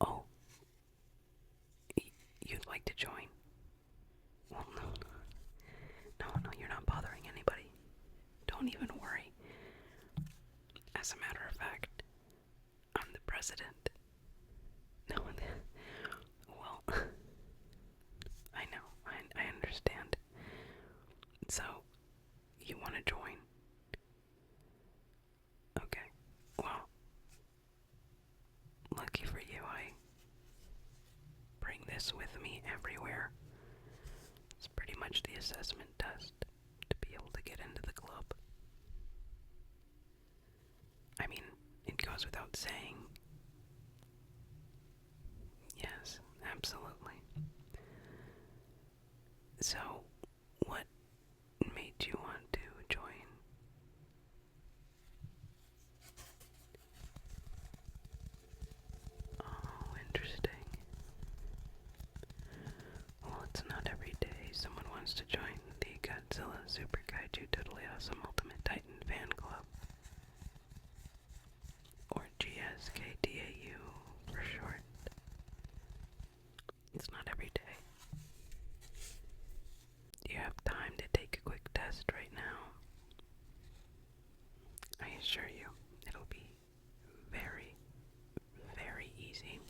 Oh, you'd like to join? Well, no. No, you're not bothering anybody. Don't even worry. As a matter of fact, I'm the president. No, well, I know, I understand. So, you want to join? Okay, well, lucky for you, I bring this with me everywhere. It's pretty much the assessment test to be able to get into the club. I mean, it goes without saying. Yes, absolutely. So, what made you want to join? Oh, interesting. Well, it's not every day someone wants to join the Godzilla Super Kaiju Totally Awesome Ultimate Titan Fan Club. Or GSKTAU for short. It's not every day. Do you have time to take a quick test right now? I assure you, it'll be very, very easy.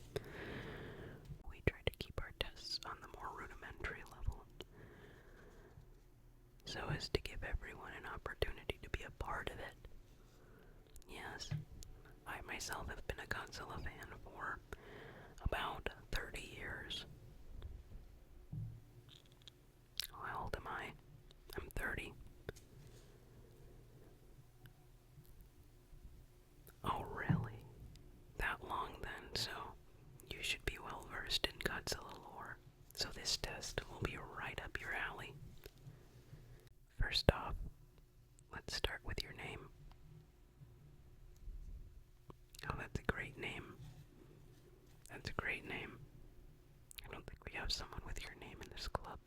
We try to keep our tests on the more rudimentary level, so as to give everyone an opportunity to be a part of it. Yes, I myself have been a Godzilla fan for about 30 years. How old am I? I'm 30. Oh, really? That long then, so you should be well versed in Godzilla lore. So this test will be right up your alley. First off, let's start with your name. Oh, that's a great name. That's a great name. I don't think we have someone with your name in this club.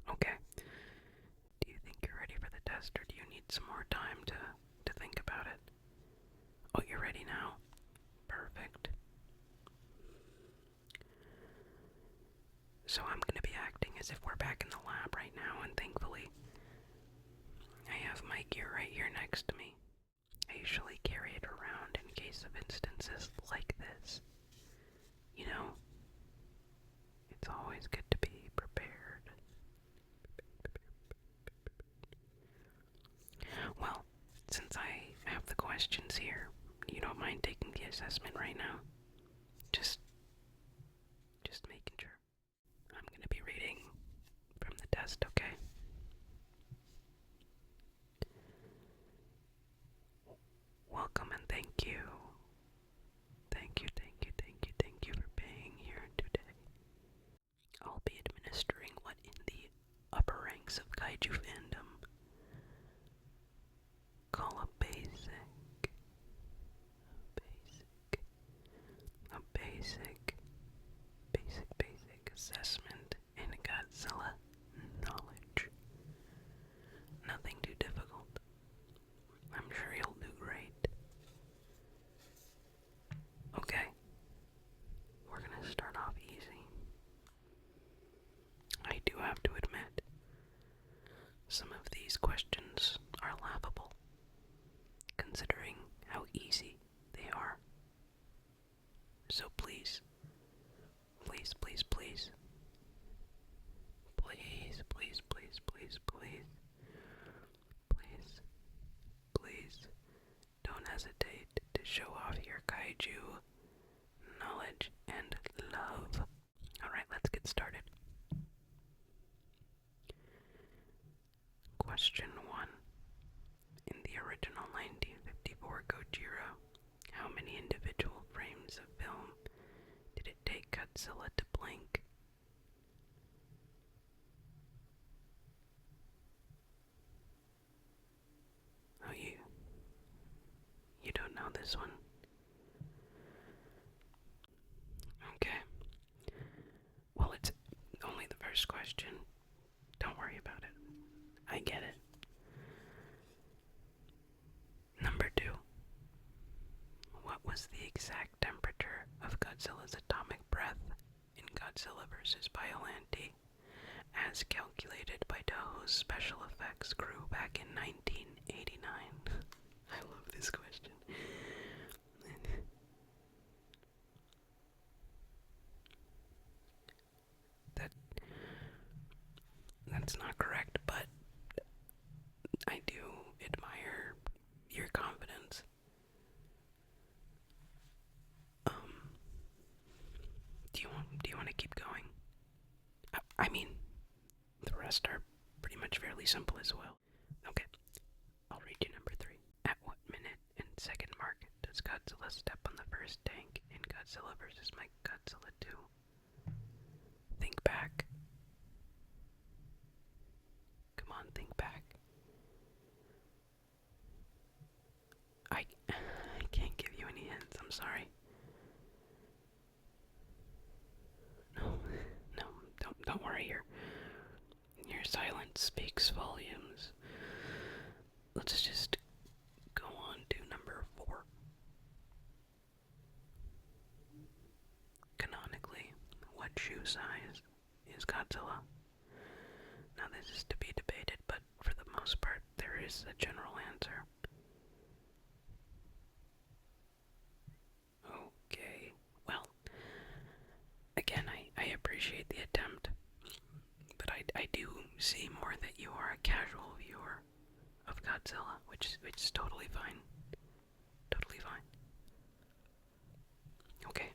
Okay. Do you think you're ready for the test, or do you need some more time to think about it? Oh, you're ready now? Perfect. So I'm going to be acting as if we're back in the lab right now, and thankfully, I have my gear right here next to me. I usually carry it around in case of instances like this. You know, it's always good to be prepared. Well, since I have the questions here, you don't mind taking the assessment right now? Just making sure. I'm going to be reading from the test, okay? Welcome and thank you. Thank you for being here today. I'll be administering what in the upper ranks of kaiju fandom call a basic assessment in Godzilla knowledge. Nothing too difficult. I'm sure you'll do great. Okay, we're gonna start off easy. I do have to admit, some of these questions are laughable, considering how easy they are. So please, please, please, please, please, please, please, please, please, please, please, don't hesitate to show off your kaiju knowledge and love. Alright, let's get started. Question 1. In the original 1954 Gojira, how many individual frames of film did it take Godzilla to blink? Oh, you don't know this one? Okay. Well, it's only the first question. Don't worry about it. I get it. Number 2. What was the exact temperature Godzilla's atomic breath in Godzilla vs. Biollante, as calculated by Toho's special effects crew back in 1989? I love this question. That's not correct, but I do admire your confidence. Do you want to keep going? I mean, the rest are pretty much fairly simple as well. Okay, I'll read you number 3. At what minute and second mark does Godzilla step on the first tank in Godzilla vs. Godzilla 2? Think back. Come on, think back. I can't give you any hints, I'm sorry. No, don't worry, your silence speaks volumes. Let's just go on to number 4. Canonically, what shoe size is Godzilla? Now this is to be debated, but for the most part, there is a general answer. Okay, well, again, I appreciate the attempt, but I do see more that you are a casual viewer of Godzilla, which is totally fine. Totally fine. Okay.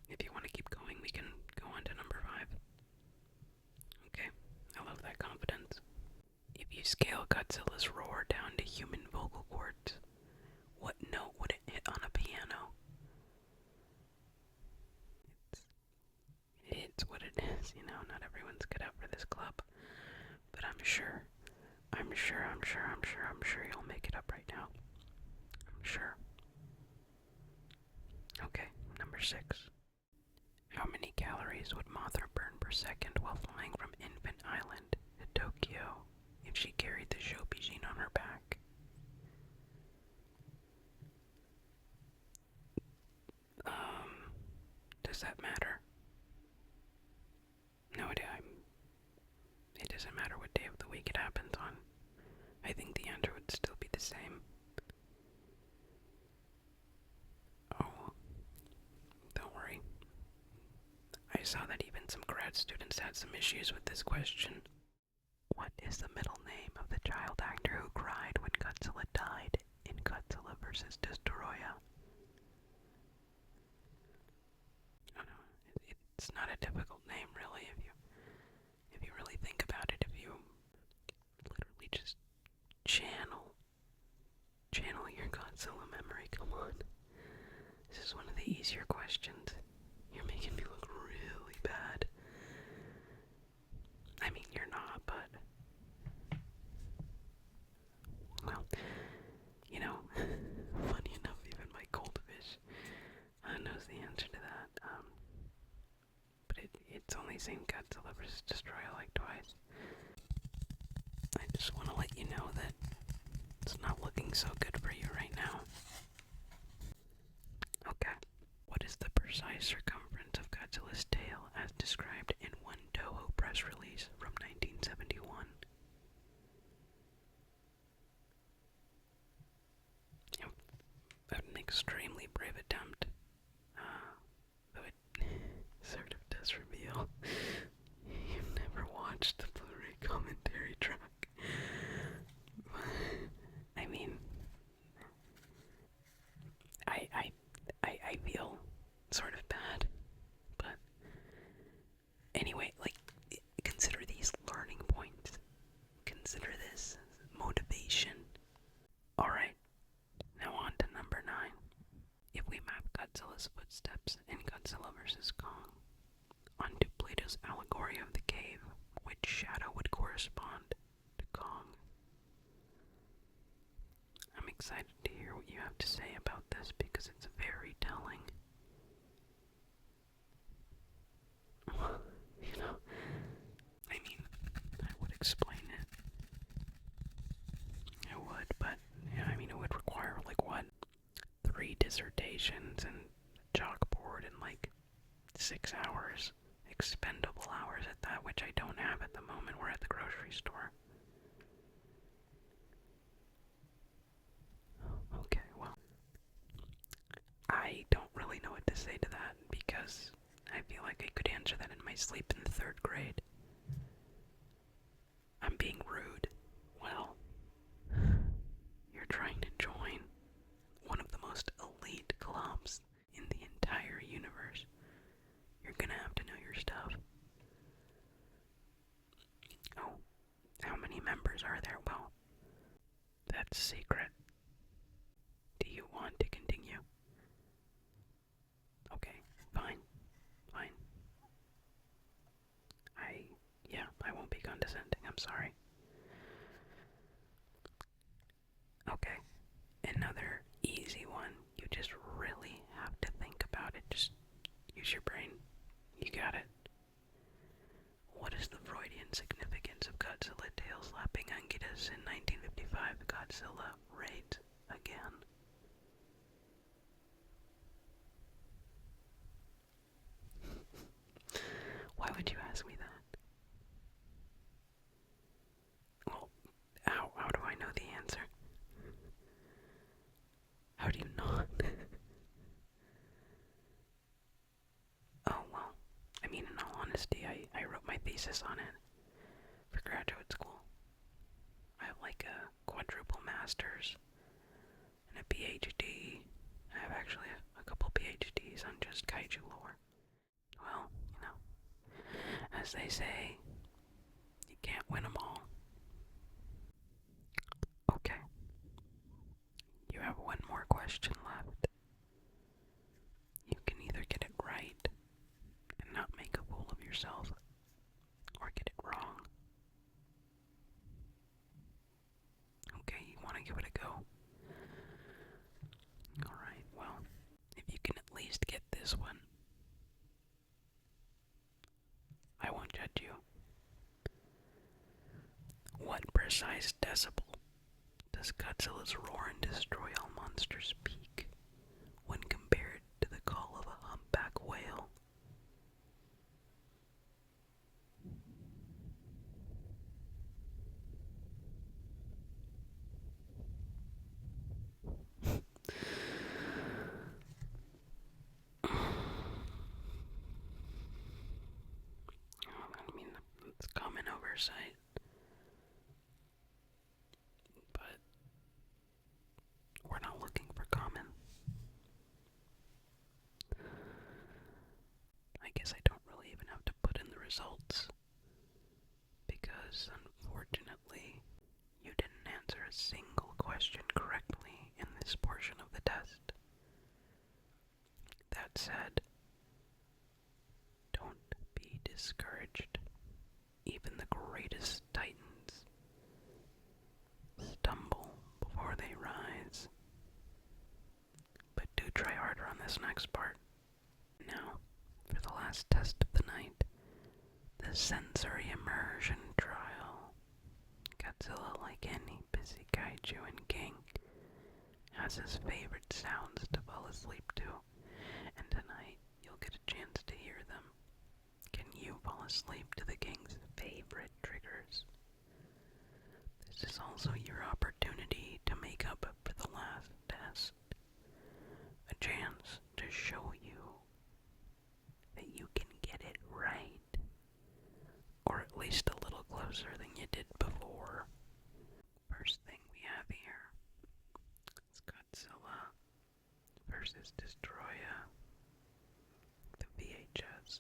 If you want to keep going, we can go on to number 5. Okay, I love that confidence. If you scale Godzilla's roar down to human vocal cords, what note would it hit on a piano? It's what it is, not everyone's cut out for this club. But I'm sure you'll make it up right now. I'm sure. Okay, number 6. How many calories would Mothra burn per second while flying from Infant Island to Tokyo if she carried the Shobi-Jin on her back? Does that matter? No, it doesn't matter what day of the week it happens on. I think the answer would still be the same. Oh, don't worry. I saw that even some grad students had some issues with this question. What is the middle name of the child actor who cried when Godzilla died in Godzilla vs. Destoroyah? Oh no, it's not a difficult name, really, if you really think about it. If you literally just channel your Godzilla memory. Come on, this is one of the easier questions. You're making me look really bad. I mean, you're not, but well, funny enough, even my goldfish knows the answer to that. But it's only seen Godzilla vs. Destroyer like twice. I just want to let you know that it's not looking so good for you right now. Okay. What is the precise circumference of Godzilla's tail as described in one Toho press release from 1971? An extremely brave attempt, though it sort of does reveal you've never watched the Blu-ray commentary track. I mean, I feel sort of bad, but anyway, consider these learning points. Consider this motivation. Alright, now on to number 9. If we map Godzilla's footsteps in Godzilla vs. Kong onto Plato's allegory of the cave, which shadow would correspond to Kong? I'm excited to hear what you have to say about this because it's very telling. I mean, I would explain it. I would, but, it would require, 3 dissertations and chalkboard in like 6 hours. Expendable hours at that, which I don't have at the moment. We're at the grocery store. Okay, well, I don't really know what to say to that because I feel like I could answer that in my sleep in the 3rd grade. I'm being rude. Well, you're trying to join one of the most elite clubs in the entire universe. You're gonna have to know your stuff. Oh, how many members are there? Well, that's secret. Do you want to continue? Okay, fine. I won't be condescending, I'm sorry. Okay, another easy one. You just really have to think about it. Just use your brain. You got it. What is the Freudian significance of Godzilla tail slapping Anguirus in 1955? Godzilla raids again. Why would you ask me that? Well, how do I know the answer? How do you not? Oh, well, I mean, in all honesty, I wrote my thesis on it for graduate school. I have like a quadruple master's and a PhD. I have actually a couple PhDs on just kaiju lore. Well, as they say, you can't win them all. Okay. You have one more question left. You can either get it right and not make a fool of yourself, or get it wrong. Okay, you want to give it a go? Alright, well, if you can at least get this one, I won't judge you. What precise decibel does Godzilla's roar and destroy all monsters peak when compared to the call of a humpback whale? I mean, it's common oversight. But we're not looking for common. I guess I don't really even have to put in the results, because unfortunately, you didn't answer a single question correctly in this portion of the test. That said, don't be discouraged. Even the greatest titans stumble before they rise. But do try harder on this next part. Now, for the last test of the night, the sensory immersion trial. Godzilla, like any busy kaiju and king, has his favorite sounds to fall asleep to, and tonight you'll get a chance to hear them. Can you fall asleep to the king's favorite triggers? This is also your opportunity to make up for the last test. A chance to show you that you can get it right. Or at least a little closer than you did before. First thing we have here is Godzilla versus Destroya, the VHS.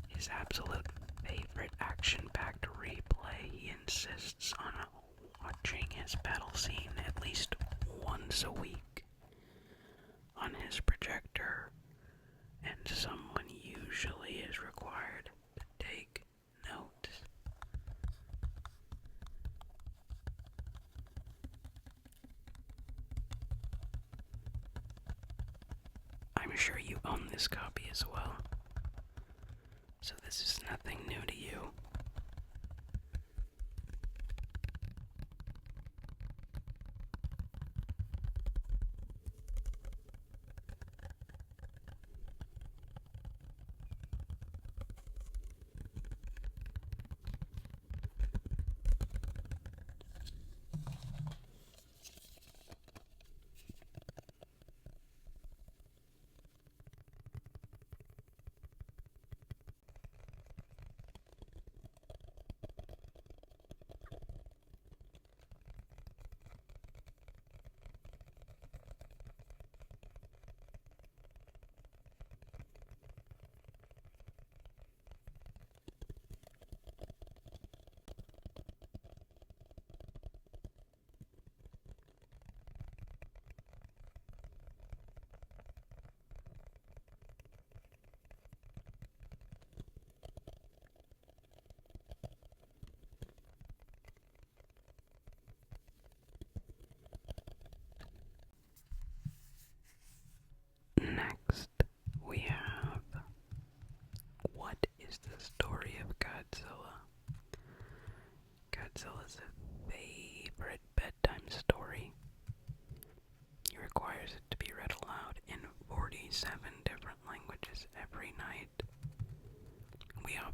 His absolute favorite action-packed replay, he insists on watching his battle scene at least once a week on his projector, and someone usually is required to take notes. I'm sure you own this copy as well, so this is nothing new to you.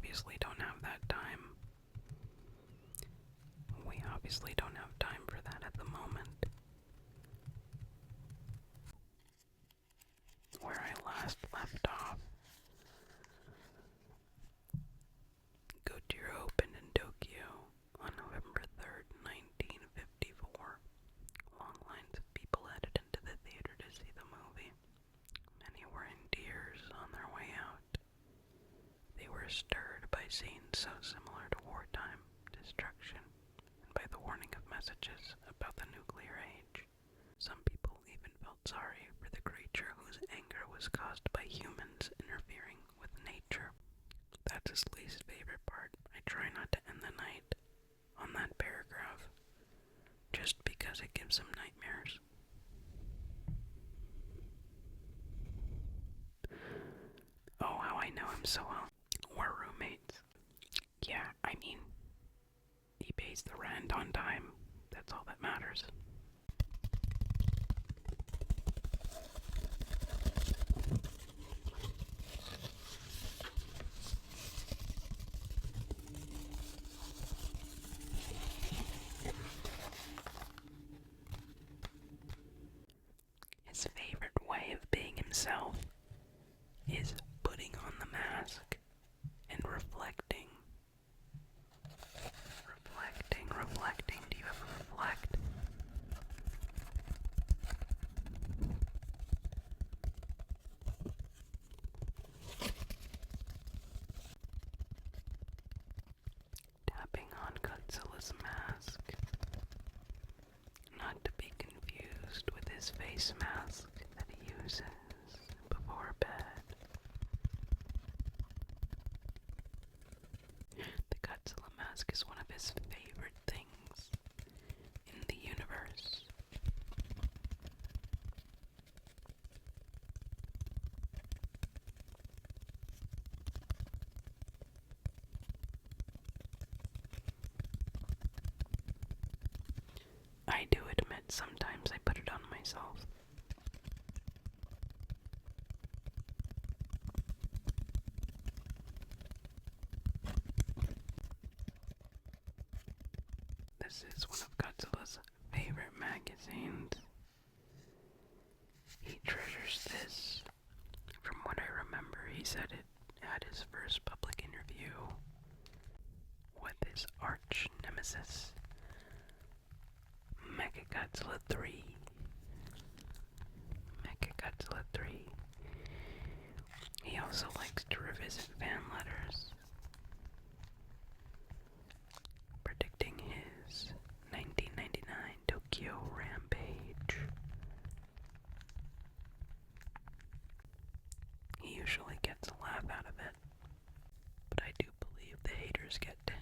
obviously don't have that time. We obviously don't have time for that at the moment. Where I last left off, Godzilla opened in Tokyo on November 3rd, 1954. Long lines of people headed into the theater to see the movie. Many were in tears on their way out. They were stirred by scenes so similar to wartime destruction and by the warning of messages about the nuclear age. Some people even felt sorry for the creature whose anger was caused by humans interfering with nature. That's his least favorite part. I try not to end the night on that paragraph, just because it gives him nightmares. Oh, how I know him so well. We're roommates. Yeah, I mean, he pays the rent on time. That's all that matters. His favorite way of being himself is putting on the mask and reflecting. Reflecting. Do you ever reflect? Tapping on Godzilla's mask. Not to be confused with his face mask that he uses before bed. The Godzilla mask is one of his favorite things in the universe. I do admit sometimes I put it on myself. This is one of Godzilla's favorite magazines. He treasures this. From what I remember, he said it at his first public interview with his arch nemesis, Mechagodzilla 3. Mechagodzilla 3. He also likes to revisit fan letters, predicting his 1999 Tokyo Rampage. He usually gets a laugh out of it, but I do believe the haters get to him.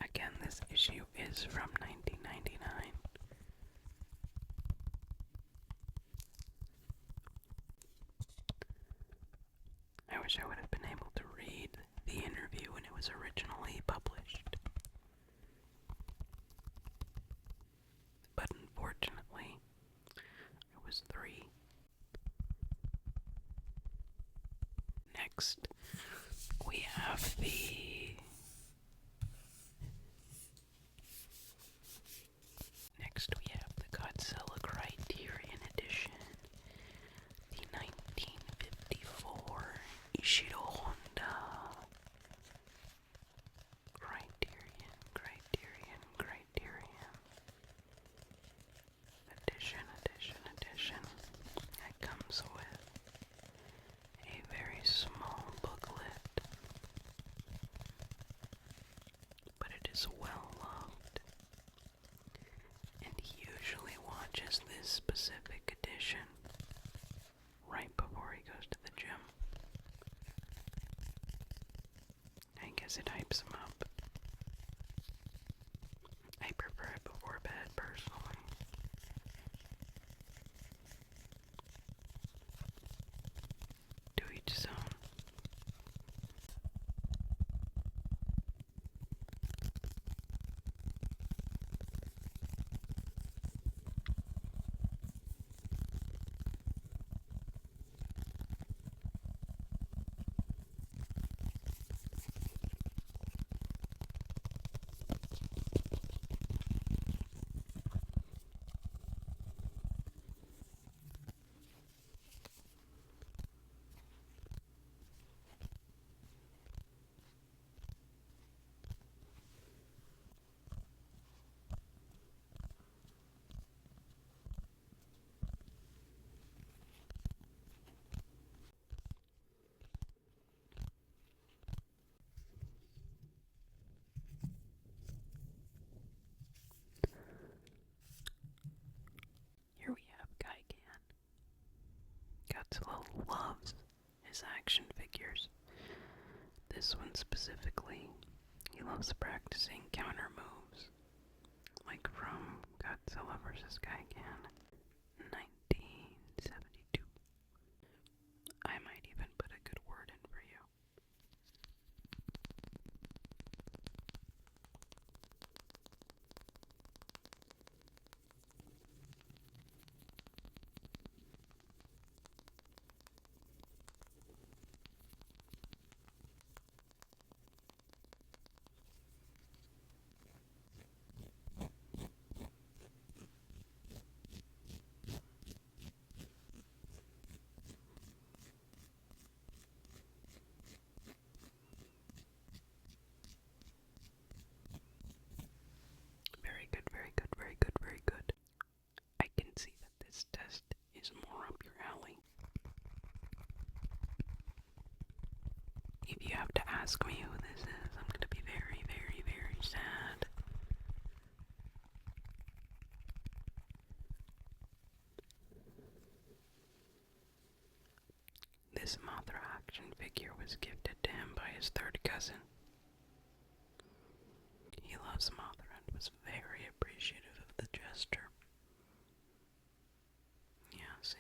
Again, this issue is from 1999. I wish I would have been able to read the interview when it was originally published. But unfortunately, I was 3. Next, we have the Godzilla Criterion Edition, the 1954 Ishiro Honda Criterion Edition. It comes with a very small booklet, but it is well loved, and he usually watches this specific edition right before he goes to the gym. I guess it hypes him up. this one specifically, he loves practicing counter moves, like from Godzilla vs. Gigan, 1972. I might even put a good word in for you. Very good, very good, very good, very good. I can see that this test is more up your alley. If you have to ask me who this is, I'm going to be very, very, very sad. This Mothra action figure was gifted to him by his third cousin. He loves Mothra and was very appreciative of the gesture. Yeah, see.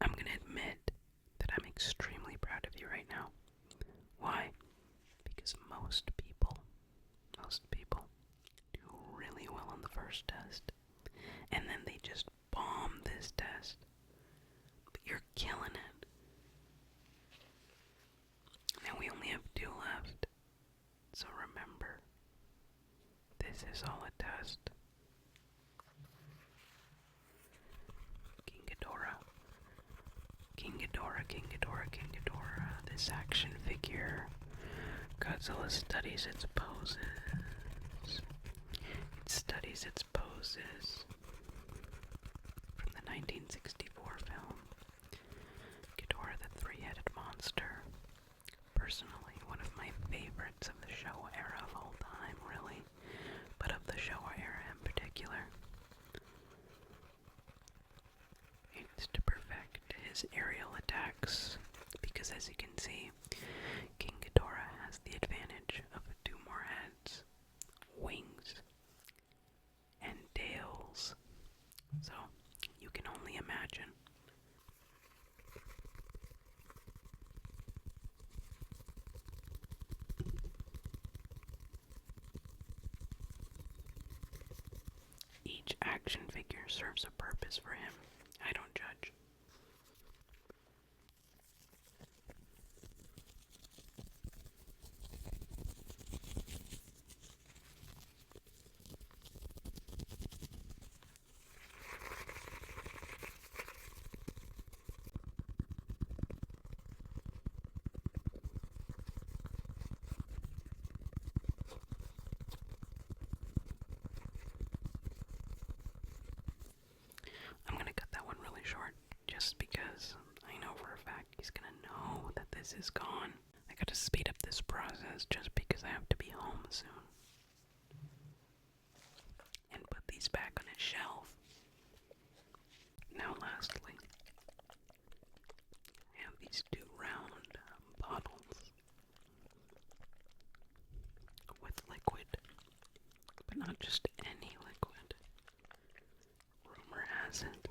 I'm going to admit that I'm extremely proud of you right now. Why? Because most people do really well on the first test, and then they just bomb this test. But you're killing it. Now we only have 2 left. So remember, this is all a test. King Ghidorah. King Ghidorah, King Ghidorah, King Ghidorah. This action figure. Godzilla studies its poses. It studies its poses. From the 1964 film. Ghidorah the Three-Headed Monster. Personally, one of my favorites of the Showa era of all time, really. But of the Showa era in particular. It's to perfect his aerial attacks, because as you can see, King Ghidorah has the advantage of 2 more heads, wings, and tails. So, you can only imagine. Each action figure serves a purpose for him. I don't judge. I'm gonna cut that one really short, just because I know for a fact he's gonna know that this is gone. I gotta speed up this process just because I have to be home soon. And put he's back on his shelf. Now lastly, I have these two round bottles with liquid, but not just any liquid. Rumor has it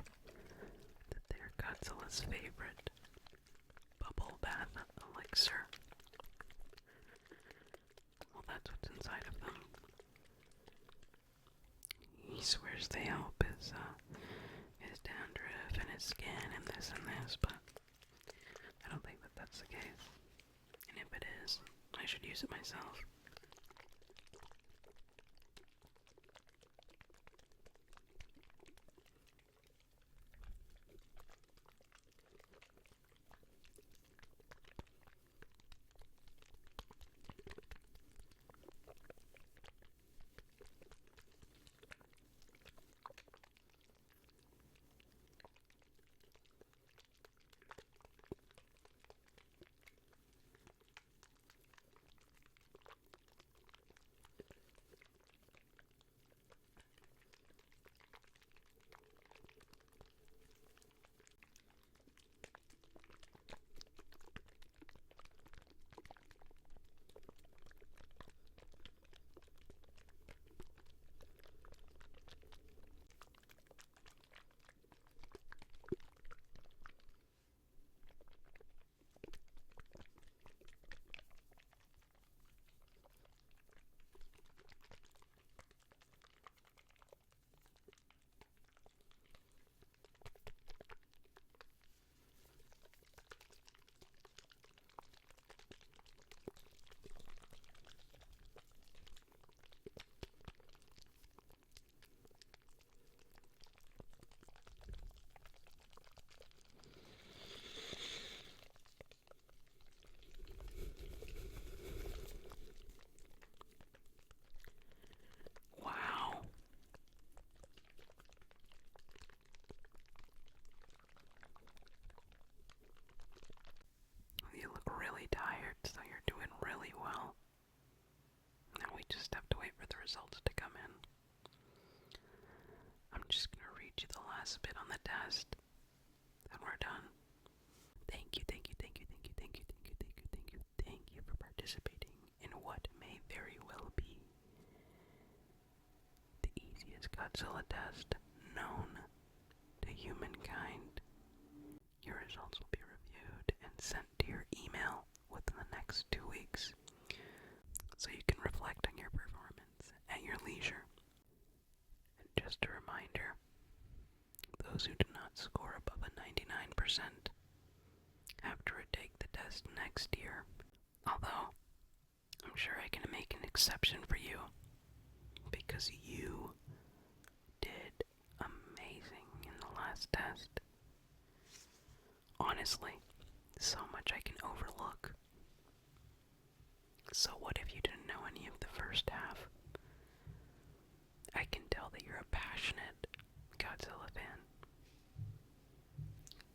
that they're Godzilla's favorite bubble bath elixir. Well, that's what's inside of them. He swears they help his dandruff and his skin and this, but I don't think that that's the case. And if it is, I should use it myself. Wow. You look really tired, so you're doing really well. Now we just have to wait for the results to come in. I'm just going to read you the last bit on the test, then we're done. Thank you, thank you, thank you, thank you, thank you, thank you, thank you, thank you, thank you for participating in what may very well be the easiest Godzilla test known to humankind. Your results will be reviewed and sent to your email within the next 2 weeks, so you can reflect on your performance at your leisure. And just a reminder, those who do not score above a 99% have to retake the test next year. Although, I'm sure I can make an exception for you, because you did amazing in the last test. Honestly, so much I can overlook. So what if you didn't know any of the first half? I can tell that you're a passionate Godzilla fan.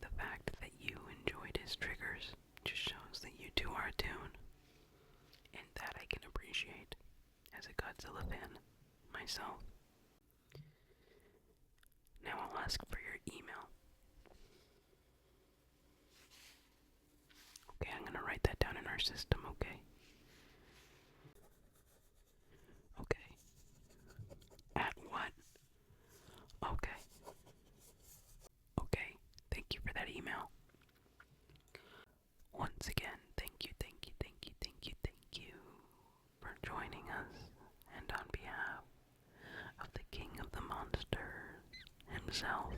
The fact that you enjoyed his triggers just shows that you two are attuned, and that I can appreciate as a Godzilla fan myself. Now I'll ask for your email. Okay, I'm gonna write that down in our system, okay? Okay. At what? Okay. Okay, thank you for that email. Once again, thank you, thank you, thank you, thank you, thank you for joining us, and on behalf of the King of the Monsters himself,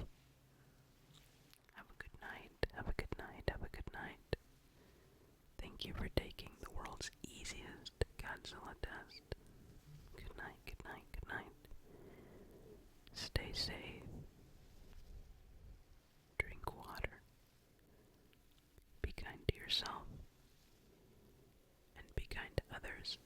have a good night, have a good night, have a good night. Thank you for taking the world's easiest Godzilla test. Good night, good night, good night. Stay safe. Drink water. Be kind to yourself. And be kind to others.